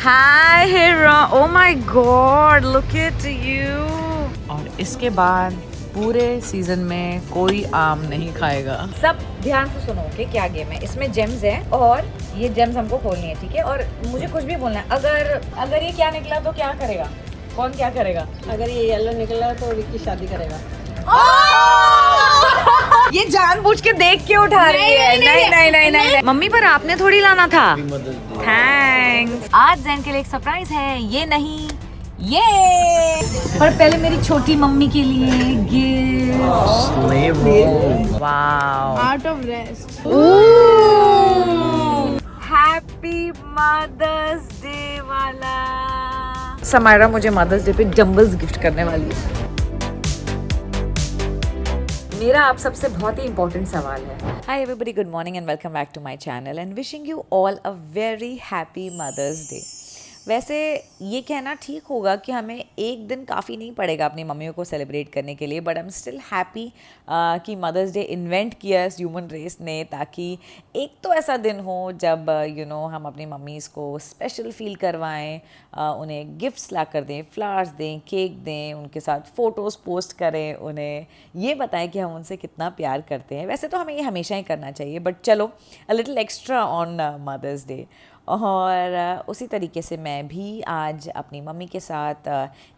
Hi hero, oh my God, look at you. और इसके बाद पूरे सीजन में कोई आम नहीं खाएगा। सब ध्यान से सुनो कि क्या गेम है। इसमें जेम्स है और ये जेम्स हमको खोलनी है, ठीक है? और मुझे कुछ भी बोलना है। अगर ये क्या निकला तो क्या करेगा? कौन क्या करेगा? अगर ये येलो निकला तो विक्की शादी करेगा। ये जानबूझ के देख के उठा रही है। नहीं। मम्मी पर आपने थोड़ी लाना था। थैंक्स। आज जैन के लिए एक सरप्राइज है, ये नहीं ये। पर पहले मेरी छोटी मम्मी के लिए gift. Wow, out of rest. Happy mother's day वाला। समायरा मुझे मदर्स डे पे डम्बल्स गिफ्ट करने वाली है। मेरा आप सबसे बहुत ही इंपॉर्टेंट सवाल है। Hi everybody, good morning and welcome back to my channel and wishing you all a very happy mother's day. वैसे ये कहना ठीक होगा कि हमें एक दिन काफ़ी नहीं पड़ेगा अपनी मम्मियों को सेलिब्रेट करने के लिए, but I am still happy कि मदर्स डे इन्वेंट किया इस ह्यूमन रेस ने, ताकि एक तो ऐसा दिन हो जब हम अपनी मम्मीज़ को स्पेशल फील करवाएं, उन्हें गिफ्ट्स ला कर दें, फ्लावर्स दें, केक दें, उनके साथ फ़ोटोज़ पोस्ट करें, उन्हें ये बताएं कि हम उनसे कितना प्यार करते हैं। वैसे तो हमें ये हमेशा ही करना चाहिए, बट चलो a little extra on mother's day. और उसी तरीके से मैं भी आज अपनी मम्मी के साथ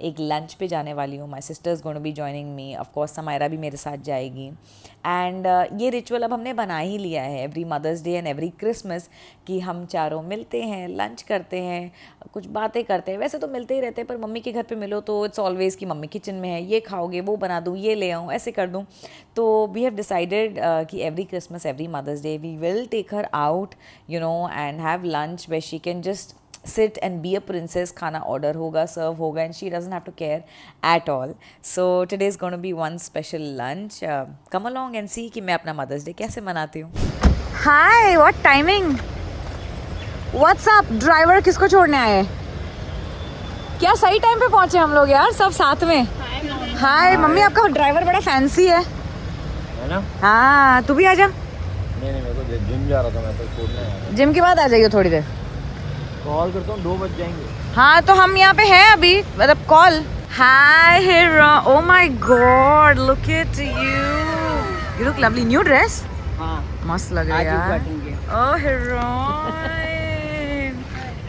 एक लंच पे जाने वाली हूँ। My sisters going to be joining me, of course Samaira भी मेरे साथ जाएगी। एंड ये रिचुअल अब हमने बना ही लिया है every mother's day and every Christmas कि हम चारों मिलते हैं, लंच करते हैं, कुछ बातें करते हैं। वैसे तो मिलते ही रहते हैं, पर मम्मी के घर पे मिलो तो इट्स ऑलवेज़ कि मम्मी किचन में है, ये खाओगे, वो बना दूँ, ये ले आऊँ, ऐसे कर दूँ। तो वी हैव डिसाइडेड कि every Christmas, every mother's day we will take her out and have lunch where she can just sit and be a princess. खाना ऑर्डर होगा, सर्व होगा, and she doesn't have to care at all. So today is going to be one special lunch. Come along and see कि मैं अपना mother's day कैसे मनाती हूँ। Hi, what timing? What's up? Driver किसको छोड़ने आए? क्या सही टाइम पे पहुँचे हम लोग यार, सब साथ में। हाय मम्मी, आपका ड्राइवर बड़ा फैंसी है ना? हाँ, तू भी आ जा। नहीं, मैं तो जिम जा रहा था, मैं तो छोड़ने आया। जिम के बाद आ जाइए थोड़ी देर। कॉल करता हूँ, 2 बज जाएंगे। हाँ तो हम यहाँ पे हैं अभी, मतलब call. Hi hero, oh my God, look at you look lovely. New dress? हाँ, मस्त लग रहा है यार। ओ हीरोइन,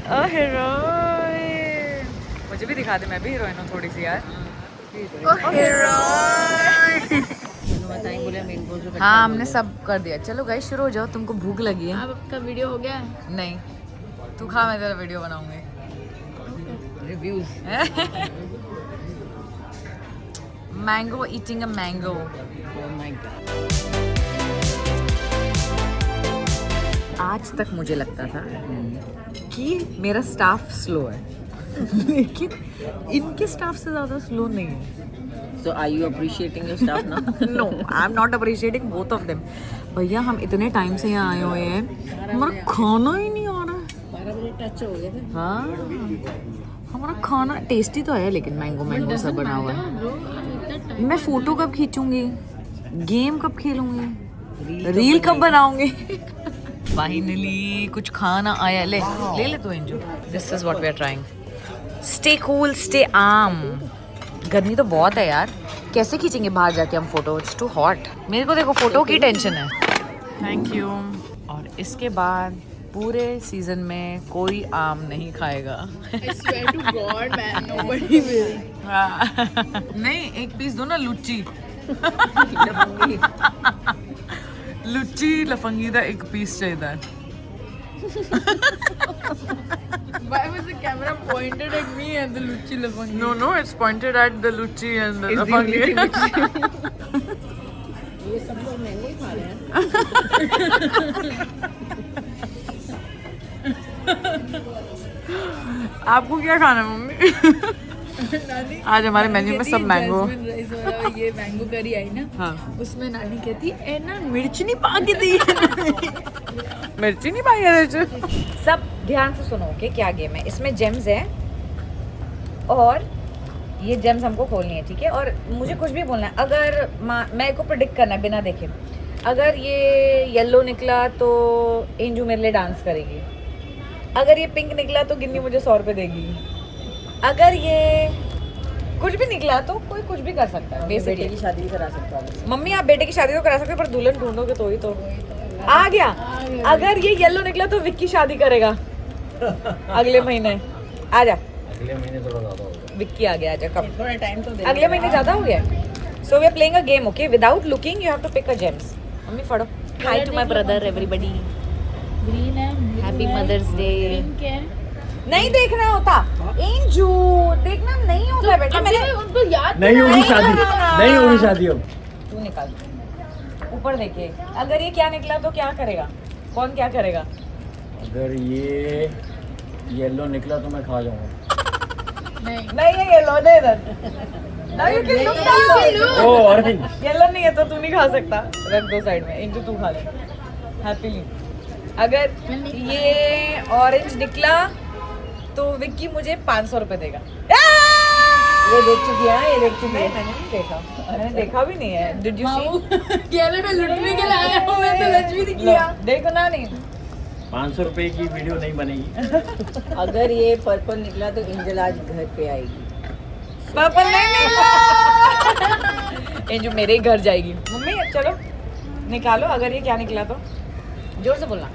ओ हीरोइन, मुझे भी दिखा दे, मैं भी हीरोइन हूँ थोड़ी सी यार। ओ हीरोइन। हाँ, हमने सब कर दिया। चलो गाइस, शुरू हो जाओ, तुमको भूख लगी है। अब आपका वीडियो हो गया? नहीं, तू खा, मैं तेरा वीडियो बनाऊंगी। Reviews. Mango, eating a mango. Oh my God. आज तक मुझे लगता था कि मेरा स्टाफ स्लो है, लेकिन इनके स्टाफ से ज़्यादा स्लो नहीं है। So are you appreciating your staff now? No, I'm not appreciating both of them. भैया हम इतने टाइम से यहाँ आए हुए हैं, हमारा खाना ही नहीं आ रहा है। 12 बजे टच हो गए थे। हाँ, हमारा खाना टेस्टी तो है, लेकिन मैंगो सब बना हुआ है। मैं फोटो कब खींचूंगी, गेम कब खेलूंगी, रील कब बनाऊंगी? फाइनली कुछ खाना आया। ले तू एंजो। This is what we are trying. Stay cool, stay warm. गर्मी तो बहुत है यार, कैसे खींचेंगे बाहर जाके हम फोटो? It's to hot. मेरे को देखो फोटो की टेंशन है। Thank you. और इसके बाद पूरे सीजन में कोई आम नहीं खाएगा। I swear to God, man, nobody will. नहीं, एक पीस दो ना, लुच्ची लुच्ची लफंगी का एक पीस चाहिए। Why was the camera pointed at me and the Luchi Lafangi? No, it's pointed at the luchi and the It's the lafangi. only thing ये सब लोग मैंगो ही खा रहे हैं। आपको क्या खाना है मम्मी? नानी आज हमारे मेन्यू में सब मैंगो। जैस्मिन राइस वाला ये मैंगो करी आई ना, हाँ, उसमें नानी कहती है ना मिर्च नहीं पा के दी। मिर्ची नहीं पाई है। सब ध्यान से सुनो कि क्या गेम है। इसमें जेम्स है और ये जेम्स हमको खोलनी है, ठीक है? और मुझे कुछ भी बोलना है। अगर मैं को प्रेडिक्ट करना है बिना देखे, अगर ये येलो निकला तो एंजू मेरे लिए डांस करेगी, अगर ये पिंक निकला तो गिन्नी मुझे 100 रुपए देगी। अगर ये कुछ भी निकला तो कोई कुछ भी कर सकता है। बेटे की शादी करा सकता है। मम्मी आप बेटे की शादी तो करा सकते हो पर दुल्हन ढूंढोगे तो ही तो। आ गया। अगर ये येलो निकला तो विक्की शादी करेगा अगले महीने। आ जा। अगले महीने थोड़ा ज़्यादा होगा। विक्की आ गया। आजा कब? थोड़ा टाइम तो दे। अगले महीने ज्यादा हो गया। So we are playing a game, okay? Without looking you have to pick a gems. Mummy फड़ो। Hi to my brother everybody. Green है, हैप्पी मदर्स डे। पिंक है। नहीं देखना होता एंजू, देखना नहीं होता बेटा। मैंने उनको याद नहीं होगी शादी, नहीं होगी शादी अब। तू निकाल ऊपर देखिए। अगर ये क्या निकला तो क्या करेगा? कौन क्या करेगा? अगर ये येलो निकला तो मैं खा जाऊंगा। नहीं ये येलो दे इधर। ओ ऑरेंज। येलो नहीं है तो तू नहीं खा सकता। रख दो साइड में। एंजू तू खा ले हैप्पीली। अगर ये ऑरेंज निकला तो विक्की मुझे 500 रुपए देगा। ये देख चुकी है, ये देख चुकी है। मैंने नहीं देखा, मैंने देखा भी नहीं है। Did you see? केले में लुटने के लिए आया हूं मैं तो लक्ष्मी ने किया। देखो ना नहीं 500 रुपए की वीडियो नहीं बनेगी। अगर ये पर्पल निकला तो एंजल आज घर पे आएगी। पर्पल नहीं निकला। एंजू मेरे ही घर जाएगी। मम्मी चलो निकालो। अगर ये क्या निकला तो जोर से बोलना।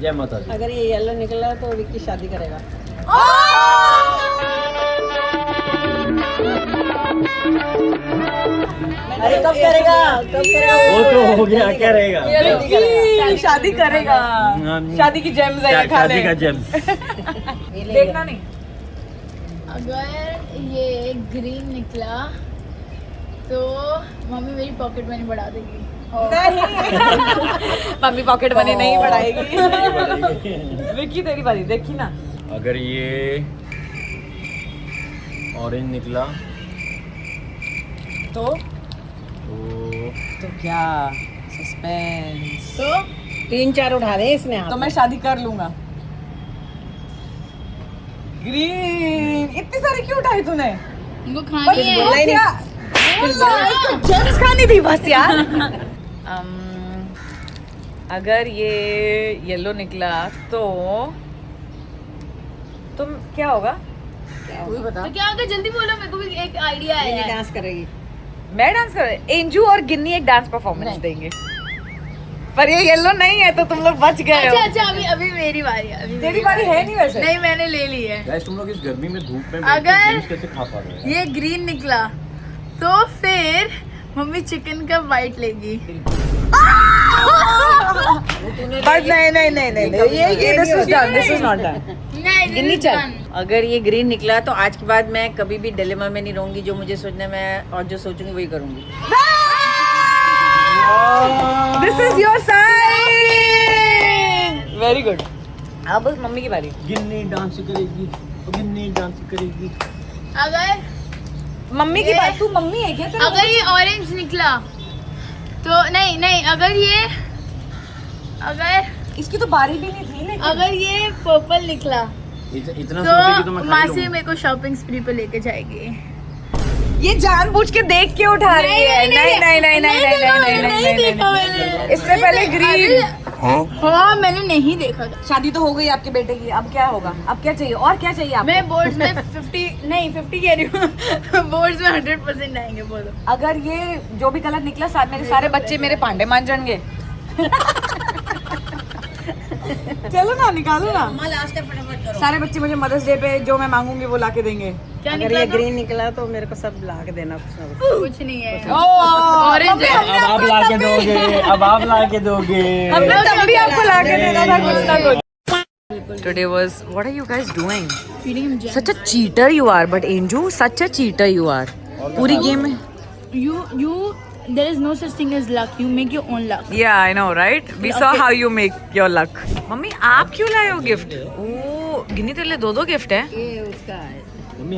जय माता दी। अगर ये येलो निकला तो विक्की शादी करेगा। अरे कब करेगा? कब करेगा? वो तो हो गया, क्या रहेगा? विक्की शादी करेगा। शादी की जेम्स है खा ले। शादी का जेम। देखना नहीं। अगर ये ग्रीन निकला तो मम्मी मेरी पॉकेट मनी बढ़ा देगी। नहीं मम्मी पॉकेट मनी नहीं बढ़ाएगी। विक्की तेरी बारी, देखी ना। अगर ये ऑरेंज निकला तो क्या? सस्पेंस। तो 3-4 उठा दे इसने हाथ तो मैं शादी कर लूंगा। ग्रीन इतनी सारी क्यों उठाई तूने? इनको खानी है। वो क्या? जेम्स खानी थी बस यार। अगर ये येलो निकला तो तुम क्या होगा? तू ही बता। तो क्या होगा? जल्दी बोलो, मेरे को भी एक आइडिया ये है। डांस करेगी। मैं डांस कर। एंजू और गिन्नी एक डांस परफॉर्मेंस देंगे। पर ये येलो नहीं है तो तुम लोग बच गए हो। अच्छा अभी अभी मेरी बारी है। अभी तेरी बारी है नहीं वैसे। नहीं मैंने ले ली है। गाइस तुम लोग इस गर्मी में धूप में अगर गेम्स कैसे खा पा रहे हो? ये ग्रीन निकला तो फिर मम्मी चिकन का बाइट लेगी। बट नहीं ये this is done, this is not done. नहीं गिन्नी चल। अगर ये ग्रीन निकला तो आज के बाद मैं कभी भी डिलेमा में नहीं रहूंगी। जो मुझे सोचना मैं और जो सोचूंगी वही करूंगी। This is your sign. Very good. अब मम्मी की बारी। गिन्नी डांस करेगी, गिन्नी डांस करेगी। अगर मम्मी की बात। तू मम्मी है क्या? तेरा अगर ये ऑरेंज निकला तो नहीं अगर इसकी तो बारी भी नहीं थी। लेकिन अगर ये पर्पल निकला इतना सोचेगी तो तो मैं खा ही मासी लूंगा। मेरे को शॉपिंग स्प्री पे लेके जाएगी। ये जानबूझ के देख के उठा रही है। नहीं देखा मैंने। इससे पहले ग्रीन। हाँ मैंने नहीं देखा था। शादी तो हो गई आपके बेटे की। अब क्या होगा? अब क्या चाहिए? और क्या चाहिए आपको? मैं बोर्ड्स में 50 कह रही हूँ। बोर्ड्स में 100% आएंगे। बोलो। अगर ये जो भी कलर निकला मेरे सारे बच्चे मेरे पांडे मान जाएंगे। चलो ना निकालो ना। लास्ट फटाफट करो। सारे बच्चे मुझे मदर्स डे पे जो मैं मांगूंगी वो लाके देंगे। क्या अगर निकला ये था? ग्रीन निकला तो मेरे को सब ला के देना कुछ ना कुछ। कुछ नहीं है। ऑरेंज है। अब आप ला के दोगे, अब आप ला के दोगे। हमने तब भी आपको लाके देना था कुछ ना कुछ। Today was, what are you guys doing? Feeding him jam. Such a cheater you are, but Anju, such a cheater you are. पूरी गेम में। There is no such thing as luck. You make your own luck. Yeah, I know, right? We saw how you make your luck. Mummy आप क्यों लाए हो gift? ओ गिन्नी तेरे लिए 2 gift है। ये उसका है। मम्मी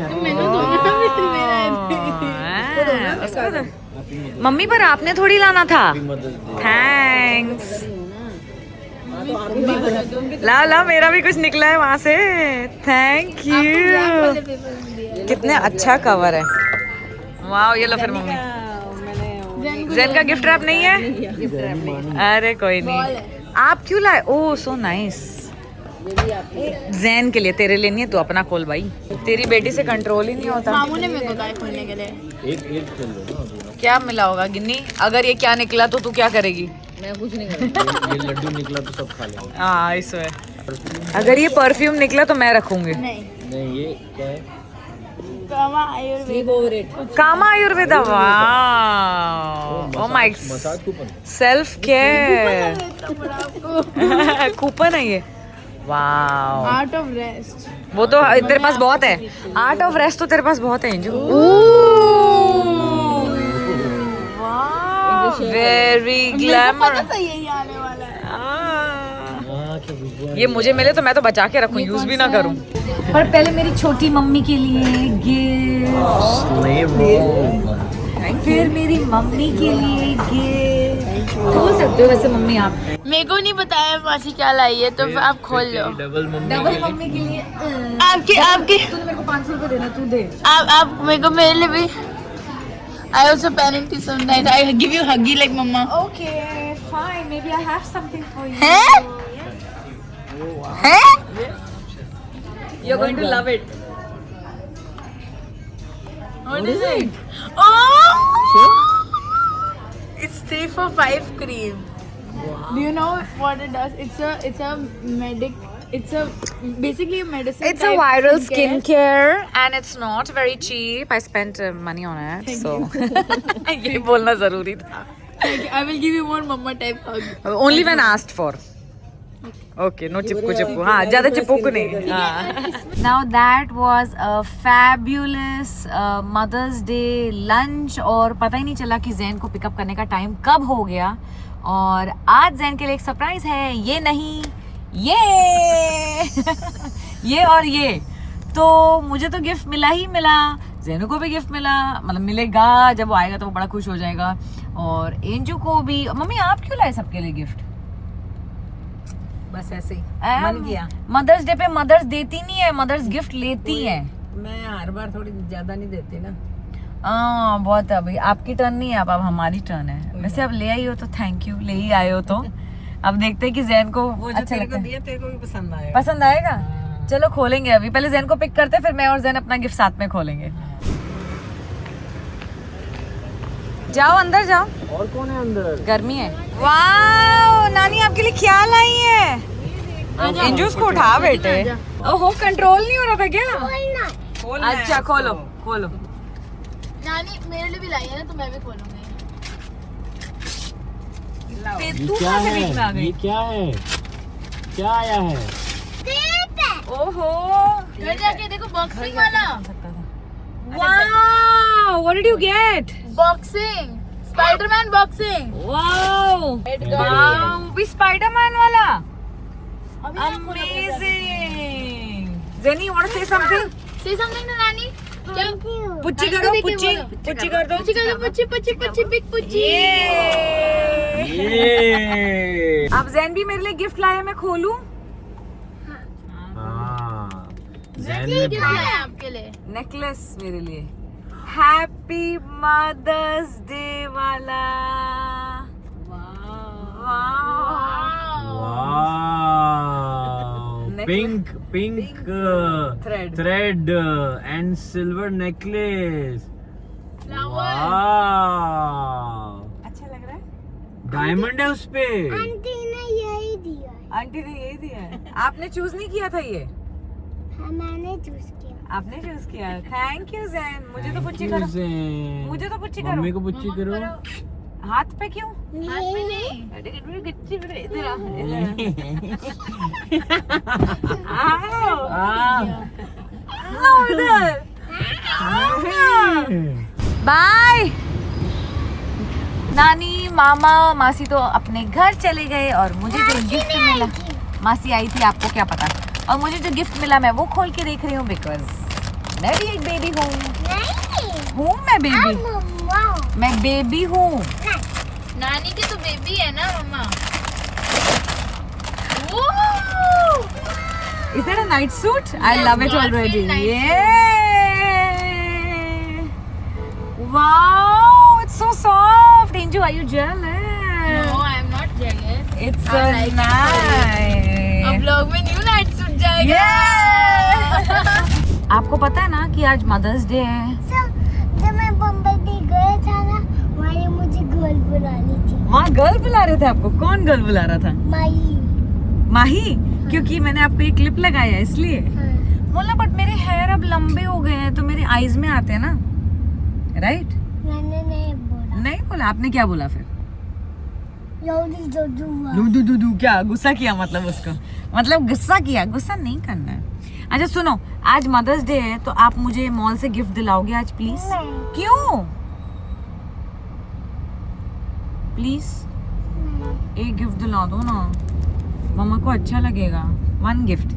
उसको दो। मम्मी पर आपने थोड़ी लाना था। थैंक्स। ला मेरा भी कुछ निकला है वहाँ से। Thank you. कितने अच्छा कवर है। वाह ये लो फिर मम्मी। ज़ेन का गिफ्ट रैप नहीं है? अरे कोई नहीं। आप क्यों लाए? ओह सो नाइस। जैन के लिए, तेरे लिए नहीं है, तू अपना खोल भाई। तेरी बेटी से कंट्रोल ही नहीं होता। मामू ने मेरे को कहा खोलने के लिए। एक खोल लो ना अभी। क्या मिला होगा गिन्नी? अगर ये क्या निकला तो तू क्या करेगी? मैं कुछ नहीं करूँगी। ये लड्डू निकला तो सब खा लेंगे। हाँ इसो है। अगर ये परफ्यूम निकला तो मैं रखूंगी। नहीं, ये क्या है? कामा आयुर्वेद। कामा आयुर्वेदा, वाह, oh my, massage coupon. Self care coupon है ये, वाह। Art of rest. वो तो तेरे पास बहुत है, आर्ट ऑफ रेस्ट तो तेरे पास बहुत है इंजू। Very glamour. यही आने वाला है। ये मुझे मिले तो मैं तो बचा के रखूं, यूज भी ना करूं। पर पहले मेरी छोटी मम्मी के लिए गिफ्ट, फिर मेरी मम्मी के लिए गिफ्ट। खोल सकते हो वैसे मम्मी आप। मेरे को नहीं बताया मासी क्या लाई है, तो आप खोल लो। डबल डबल मम्मी के लिए आपके तूने मेरे को 500 रुपए देना, तू दे। आप मेरे को, मेरे लिए भी। I also panicked sometimes. I give you huggy like mama. Okay, fine. Maybe I have something for you. हैं? हैं? You're going to love it. What is it? Oh! It's 3 for 5 cream. Do you know what it does? It's basically a medicine. It's a type viral skincare and it's not very cheap. I spent money on it, so ये बोलना जरूरी था. I will give you more mama type hug. Only when asked for. Okay, no चिपकू. हाँ, ज़्यादा चिपकू नहीं. Now that was a fabulous Mother's Day lunch और पता ही नहीं चला कि जैन को पिकअप करने का टाइम कब हो गया. और आज जैन के लिए एक सरप्राइज है, ये नहीं, ये ये और ये. तो मुझे तो गिफ्ट मिला ही मिला, जैनू को भी गिफ्ट मिला, मतलब मिलेगा जब वो आएगा तो वो बड़ा खुश हो जाएगा. और एंजू को भी. मम्मी आप क्यों लाए सबके लिए गिफ्ट? बस ऐसे ही मन किया. मदर्स डे पे मदर्स देती नहीं है, मदर्स गिफ्ट लेती है. मैं हर बार थोड़ी ज्यादा नहीं देती ना. बहुत. अभी आपकी टर्न नहीं है, अब हमारी टर्न है. वैसे अब ले आई हो तो थैंक यू, ले ही आए हो तो. अब देखते हैं कि जैन को अच्छा लगता है. तेरे को भी पसंद आएगा. पसंद आएगा. चलो खोलेंगे. अभी पहले जैन को पिक करते, फिर मैं और जैन अपना गिफ्ट साथ में खोलेंगे. जाओ अंदर जाओ. और कौन है अंदर? गर्मी है. वाह, नानी आपके लिए क्या लाई है? इंजूस को उठा बेटे. ओहो, कंट्रोल नहीं हो रहा था क्या? अच्छा खोलो खोलो. नानी मेरे लिए भी लाई है ना, तो मैं भी खोलूंगी. तू कहाँ से बीच में आ गई? ये क्या है? क्या आया है? ओहो, घर जाके देखो बॉक्सिंग वाला. wow, what did you get? Boxing, Spiderman boxing. Wow, Edgar. wow, भी स्पाइडरमैन वाला. Amazing. Amazing. Jenny, you want to say something? Say something to नानी. क्या? पुच्ची नानी करो, को देख के पुच्ची बोलो. पुच्ची कर दो. पुच्ची कर दो, पुच्ची पुच्ची पुच्ची बिग पुच्ची. ये अब जैन भी मेरे लिए गिफ्ट लाया, मैं खोलूं? हाँ, जैन ने गिफ्ट लाया आपके लिए. नेकलेस मेरे लिए. हैप्पी मदर्स डे वाला. Pink Thread. thread and silver necklace. Flower. अच्छा लग रहा है. डायमंड है उसपे. आंटी ने यही दिया है. आपने चूज नहीं किया था ये? मैंने चूज किया. आपने चूज किया. Thank you Jain. मुझे तो पुच्ची करो. मुझे तो पुच्ची करो. मम्मी को पुच्ची करो. हाथ पे क्यों? हाथ में नहीं. इधर आओ. आओ इधर. बाय. नानी मामा मासी तो अपने घर चले गए और मुझे जो गिफ्ट मिला, मासी आई थी आपको क्या पता, और मुझे जो गिफ्ट मिला मैं वो खोल के देख रही हूँ, बिकॉज मैं भी एक बेबी हूँ. मैं बेबी. मैं बेबी हूँ. नानी के तो बेबी है ना मम्मा. Is that a night suit? I Yes, love it dolphin already. night suit. Yeah. Wow, it's so soft. Angel, are you jealous? No, I am not jealous. It's I so like it. nice. अब vlog में new night suit आपको पता है ना कि आज mother's day है? जब मैं बम्बई गया था ना, वहाँ मुझे गर्ल बुला ली थी। वहाँ गर्ल बुला रहे थे आपको? कौन गर्ल बुला रहा था? माही। माही? क्योंकि मैंने आपको ये क्लिप लगाया इसलिए। बोला बट मेरे हेयर अब लंबे हो गए हैं तो मेरे आईज में आते हैं ना, राइट? मैंने नहीं बोला। नहीं बोला? आपने क्या बोला फिर? दुदू क्या गुस्सा किया? मतलब उसको, मतलब गुस्सा किया? गुस्सा नहीं करना है। अच्छा सुनो, आज मदर्स डे है तो आप मुझे मॉल से गिफ्ट दिलाओगे आज प्लीज? नहीं। क्यों? प्लीज एक गिफ्ट दिला दो ना, मम्मा को अच्छा लगेगा। 1 गिफ्ट।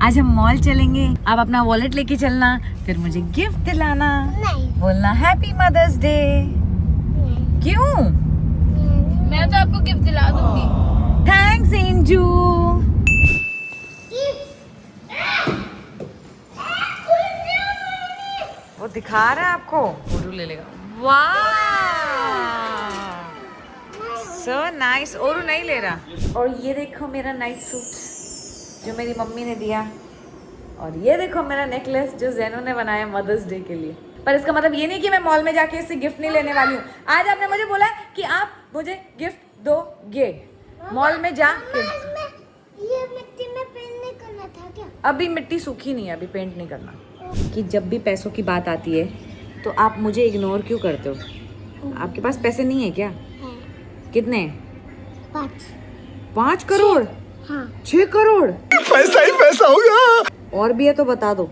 आज हम मॉल चलेंगे, आप अपना वॉलेट लेके चलना, फिर मुझे गिफ्ट दिलाना, नहीं। बोलना हैप्पी मदर्स डे। क्यों? मैं तो आपको गिफ्ट दिला दूंगी। थैंक्स एंजू। वो दिखा रहा है आपको, फोटो ले लेगा। वाह सो नाइस। और नहीं ले रहा। और ये देखो मेरा नाइट सूट जो मेरी मम्मी ने दिया, और ये देखो मेरा नेकलेस जो जैनो ने बनाया मदर्स डे के लिए। पर इसका मतलब ये नहीं कि मैं मॉल में जाके इससे गिफ्ट नहीं लेने वाली हूँ। आज आपने मुझे बोला कि आप मुझे गिफ्ट दोगे मॉल में जाके। ये मिट्टी में पेंट नहीं करना था क्या? अभी मिट्टी सूखी नहीं है, अभी पेंट नहीं करना। कि जब भी पैसों की बात आती है तो आप मुझे इग्नोर क्यों करते हो? आपके पास पैसे नहीं है क्या? है। कितने? 5 करोड़? हाँ। 6 करोड़? पैसा ही पैसा होगा। और भी है तो बता दो।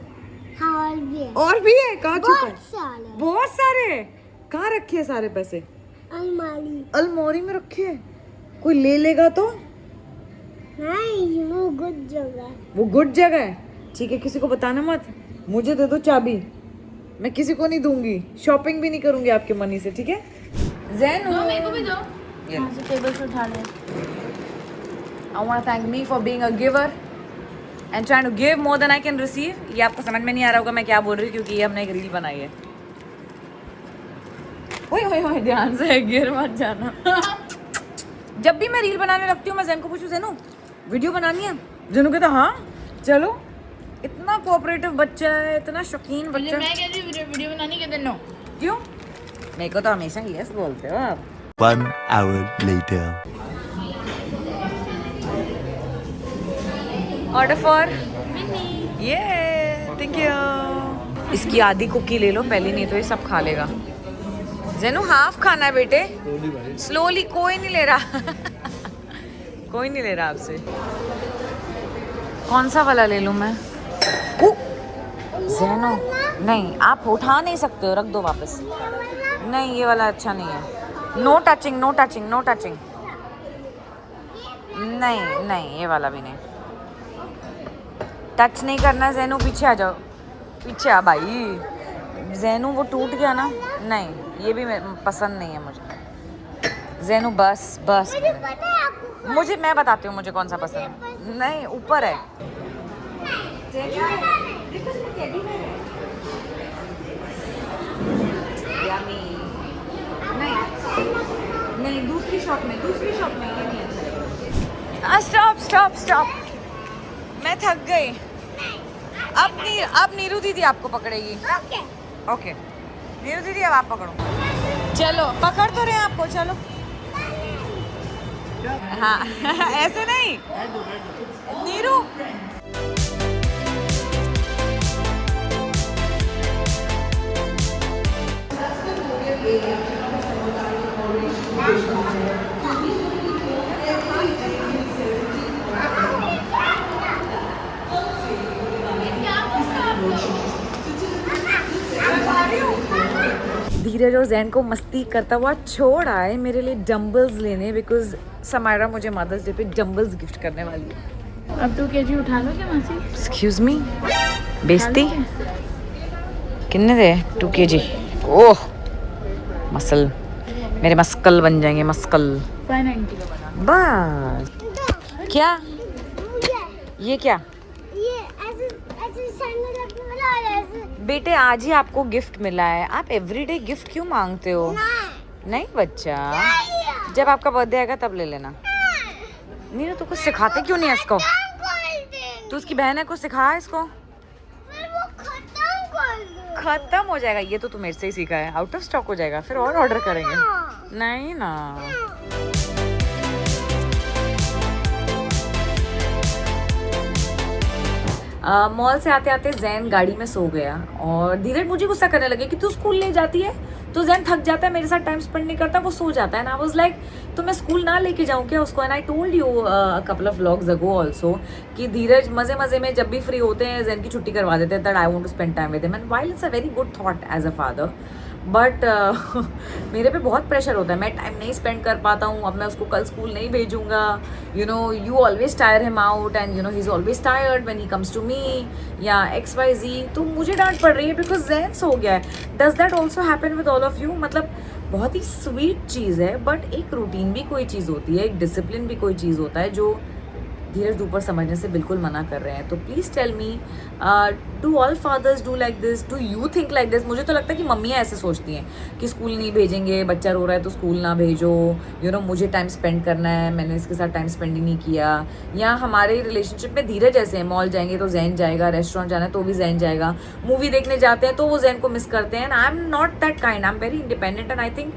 हाँ और भी है। और भी है? कहाँ छुपा बहुत है? सारे। बहुत सारे। कहाँ रखे हैं सारे पैसे? अलमारी। अलमारी में रखे हैं। कोई ले लेगा तो? नहीं, वो गुड जगह है। वो गुड जगह है। ठीक है, किसी को बताना मत। मुझे दे दो चाबी, मैं किसी को नहीं दूंगी। शॉपिंग भी नहीं करूंगी आपके मनी से, ठीक है? ज़ैनू मेरे को भी दो। ये यहाँ से टेबल से उठा ले। I want to thank me for being a giver and trying to give more than I can receive. ये आपको समझ में नहीं आ रहा होगा मैं क्या बोल रही हूँ, क्योंकि ये हमने एक रील बनाई है। ओए ध्यान से गिर मत जाना। जब भी मैं रील बनाने लगती हूँ मैं ज़ैन को पूछूँ, ज़ैनू वीडियो बनानी है? ज़ैनू कहता हाँ चलो। इतना कोऑपरेटिव बच्चा है, इतना शौकीन बच्चा। मैं कह रही हूँ वीडियो बनानी के दिन नो। क्यों? मेरे को तो हमेशा यस बोलते हो आप। 1 hour later. ऑर्डर फॉर ये, थैंक यू। इसकी आधी कुकी ले लो पहले, नहीं तो ये सब खा लेगा। ज़ैनू हाफ खाना है बेटे, स्लोली। कोई नहीं ले रहा। कोई नहीं ले रहा आपसे। कौन सा वाला ले लूं मैं? ज़ैनू नहीं, आप उठा नहीं सकते हो, रख दो वापस। नहीं ये वाला अच्छा नहीं है। No touching, no touching, no touching. नहीं नहीं ये वाला भी नहीं, टच नहीं करना। ज़ैनू पीछे आ जाओ, पीछे आ भाई। ज़ैनू वो टूट गया ना। नहीं ये भी पसंद नहीं है मुझे। ज़ैनू बस बस। मुझे मैं बताती हूँ मुझे कौन सा पसंद है। नहीं ऊपर है। नहीं दूसरी शॉप में ये नहीं अच्छा। स्टॉप स्टॉप स्टॉप, मैं थक गई। अब नीरू दीदी आपको पकड़ेगी। ओके नीरू दीदी अब आप पकड़ो। चलो पकड़ तो रहे हैं आपको, चलो। हाँ ऐसे नहीं नीरू। धीरज और ज़ैन को मस्ती करता हुआ छोड़ आए मेरे लिए डम्बल्स लेने, बिकॉज समायरा मुझे मदर्स डे पे डम्बल्स गिफ्ट करने वाली है। अब 2 kg उठा लो क्या मासी? एक्सक्यूज मी, बेइज्जती कितने दे? 2 kg। ओह मसल, मेरे मस्कल बन जाएंगे, मस्कल। 590 का बना। बस। क्या ये क्या? ये ऐसे ऐसे सैंडल रखने वाला है ऐसे। बेटे आज ही आपको गिफ्ट मिला है, आप एवरीडे गिफ्ट क्यों मांगते हो? नहीं बच्चा, जब आपका बर्थडे आएगा तब ले लेना। नहीं तो कुछ सिखाते क्यों नहीं है इसको? तू उसकी बहन है, कुछ सिखा इसको। फिर वो खत्म कर दे। खत्म हो जाएगा, ये तो तू मेरे से ही सीखा है। आउट ऑफ स्टॉक हो जाएगा, फिर और ऑर्डर करेंगे। नहीं ना। मॉल से आते आते जैन गाड़ी में सो गया और धीरज मुझे गुस्सा करने लगे कि तू स्कूल ले जाती है तो जैन थक जाता है, मेरे साथ टाइम स्पेंड नहीं करता, वो सो जाता है। एंड आई वाज लाइक तो मैं स्कूल ना लेके जाऊँ क्या उसको। And I told you couple of vlogs ago also कि धीरज मजे मजे में जब भी फ्री होते हैं जैन की छुट्टी करवा देते हैं, that I want to spend time with him. And while it's a very good thought as a father, but मेरे पे बहुत प्रेशर होता है, मैं टाइम नहीं स्पेंड कर पाता हूँ। अब मैं उसको कल स्कूल नहीं भेजूंगा, you know you always tire him out and you know he is always tired when he comes to me या XYZ। तो मुझे डांट पड़ रही है बिकॉज जैन सो गया है। Does that also happen with all of you? मतलब बहुत ही स्वीट चीज़ है, बट एक रूटीन भी कोई चीज़ होती है, एक डिसिप्लिन भी कोई चीज़ होता है जो धीरज ऊपर समझने से बिल्कुल मना कर रहे हैं। तो please tell me, do all fathers do like this? Do you think like this? मुझे तो लगता है कि मम्मियाँ ऐसे सोचती हैं कि स्कूल नहीं भेजेंगे, बच्चा रो रहा है तो स्कूल ना भेजो, यू नो मुझे टाइम स्पेंड करना है, मैंने इसके साथ टाइम स्पेंड ही नहीं किया। या हमारे रिलेशनशिप में धीरज ऐसे हैं, मॉल जाएंगे तो जैन जाएगा, रेस्टोरेंट जाना है तो भी जैन जाएगा, मूवी देखने जाते हैं तो वो जैन को मिस करते हैं। And I am not that kind, I am very independent and I think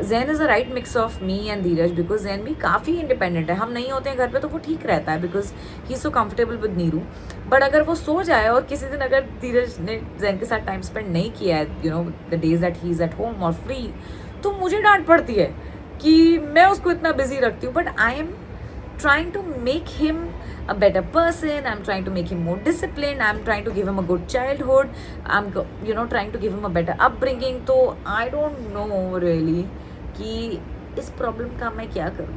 Jain is a right mix of me and Dheeraj because Jain भी काफ़ी इंडिपेंडेंट है। हम नहीं होते हैं घर पे तो वो ठीक रहता है because he is so comfortable with Neeru. But अगर वो सो जाए और किसी दिन अगर धीरज ने जैन के साथ टाइम स्पेंड नहीं किया है, you know the days that he is at home और फ्री, तो मुझे डांट पड़ती है कि मैं उसको इतना बिजी रखती हूँ। But I am trying to make him a better person, I'm trying to make him more disciplined, I'm trying to give him a good childhood, I'm you know trying to give him a better upbringing। तो I don't know really कि इस problem का मैं क्या करूँ।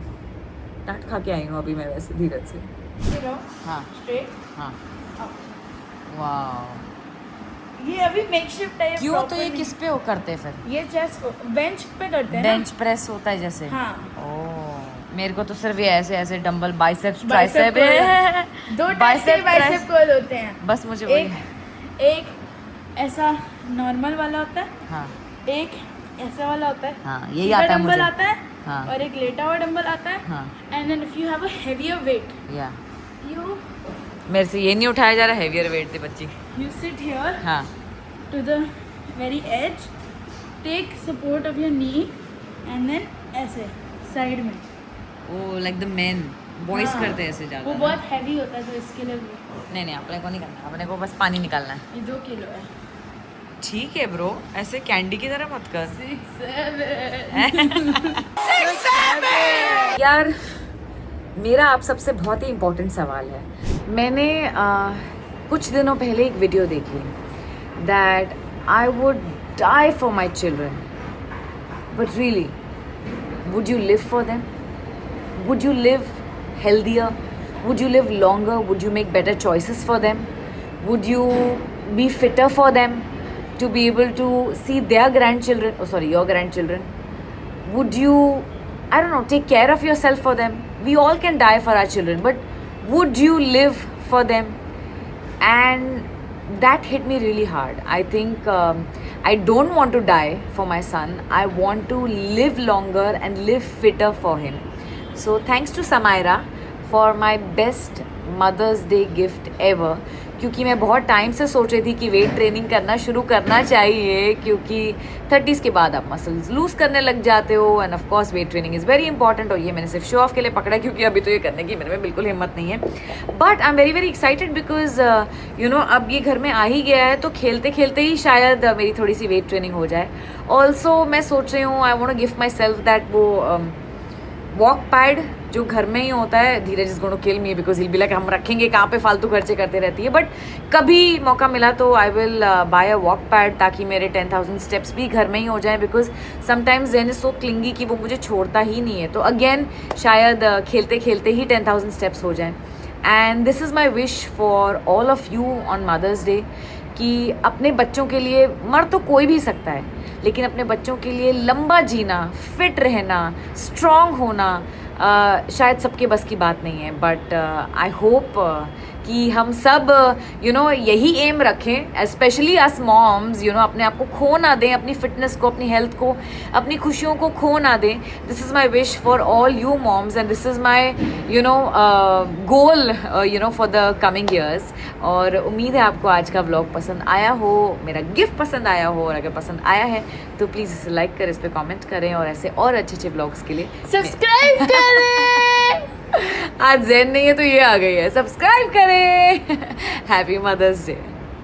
डांट खा के आई हूँ अभी मैं वैसे धीरज से। Sit up, हाँ straight, हाँ up. वाह। ये अभी मेकशिफ्ट है। क्यों? तो ये किस पे हो करते फिर? ये चेस्ट बेंच पे करते हैं ना? बेंच प्रेस होता है जैसे? हाँ। ओह, मेरे को तो सिर्फ ये ऐसे ऐसे डंबल बाइसेप्स Bicep ट्राइसेप दो टाइप के बाइसेप कर्ल होते हैं। बस मुझे वही एक ऐसा नॉर्मल वाला होता है, हाँ एक ऐसा वाला होता है, हाँ यही सीधा आता है डंबल मुझे। आता है, हाँ। और एक लेटा हुआ डंबल आता है। हाँ। And then if you have a heavier weight, या यू मेरे से ये नहीं उठाया जा रहा, हेवियर वेट थी बच्ची। सिट हियर हाँ to the very edge, take support of your knee and then ऐसे साइड में। Oh like the men boys हाँ। करते हैं ऐसे ज़्यादा वो ना? बहुत हैवी होता है तो इसके लिए भी। नहीं अपने को नहीं करना, अपने को बस पानी निकालना है। ये 2 किलो है। ठीक है ब्रो, ऐसे कैंडी की तरह मत कर 6 7 यार। मेरा आप सबसे बहुत ही इम्पोर्टेंट सवाल है। मैंने कुछ दिनों पहले एक वीडियो देखी that I would die for my children, but really would you live for them? Would you live healthier? Would you live longer? Would you make better choices for them? Would you be fitter for them to be able to see their grandchildren? Oh, sorry, your grandchildren. Would you, I don't know, take care of yourself for them? We all can die for our children, but would you live for them? And that hit me really hard. I think I don't want to die for my son. I want to live longer and live fitter for him. So thanks to Samaira for my best Mother's Day gift ever, क्योंकि मैं बहुत time से सोच रही थी कि weight training करना शुरू करना चाहिए, क्योंकि 30s के बाद आप मसल्स लूज़ करने लग जाते हो end of course weight training is very important. और ये मैंने सिर्फ शो ऑफ के लिए पकड़ा क्योंकि अभी तो ये करने की मेरे में बिल्कुल हिम्मत नहीं है। But I am very very excited because you know अब ये घर में आ ही गया है तो खेलते खेलते ही शायद मेरी थोड़ी सी वेट ट्रेनिंग हो जाए। ऑल्सो मैं सोच रही हूँ I want to give myself that वो वॉक पैड जो घर में ही होता है। Dheeraj is going to kill me because he'll be like हम रखेंगे कहाँ पे फालतू खर्चे करते रहती है। बट कभी मौका मिला तो I will buy a walk pad ताकि मेरे 10,000 स्टेप्स भी घर में ही हो जाए because sometimes Zen is so clingy कि वो मुझे छोड़ता ही नहीं है। तो अगेन शायद खेलते खेलते ही 10,000 स्टेप्स हो जाएं। And this is my wish for all of you on mother's day कि अपने बच्चों के लिए, मर तो कोई भी सकता है, लेकिन अपने बच्चों के लिए लंबा जीना, फिट रहना, स्ट्रॉन्ग होना शायद सबके बस की बात नहीं है। बट आई होप कि हम सब यही एम रखें, स्पेशली अस मॉम्स, अपने आप को खो ना दें, अपनी फिटनेस को, अपनी हेल्थ को, अपनी खुशियों को खो ना दें. This is my wish for all you moms and this is my goal for the coming years. और उम्मीद है आपको आज का व्लॉग पसंद आया हो, मेरा गिफ्ट पसंद आया हो, और अगर पसंद आया है तो प्लीज़ इसे लाइक करें, इस पर कॉमेंट करें, और ऐसे और अच्छे अच्छे व्लॉग्स के लिए सब्सक्राइब करें. आज ज़ेन नहीं है तो ये आ गई है, सब्सक्राइब करें. Happy mother's day.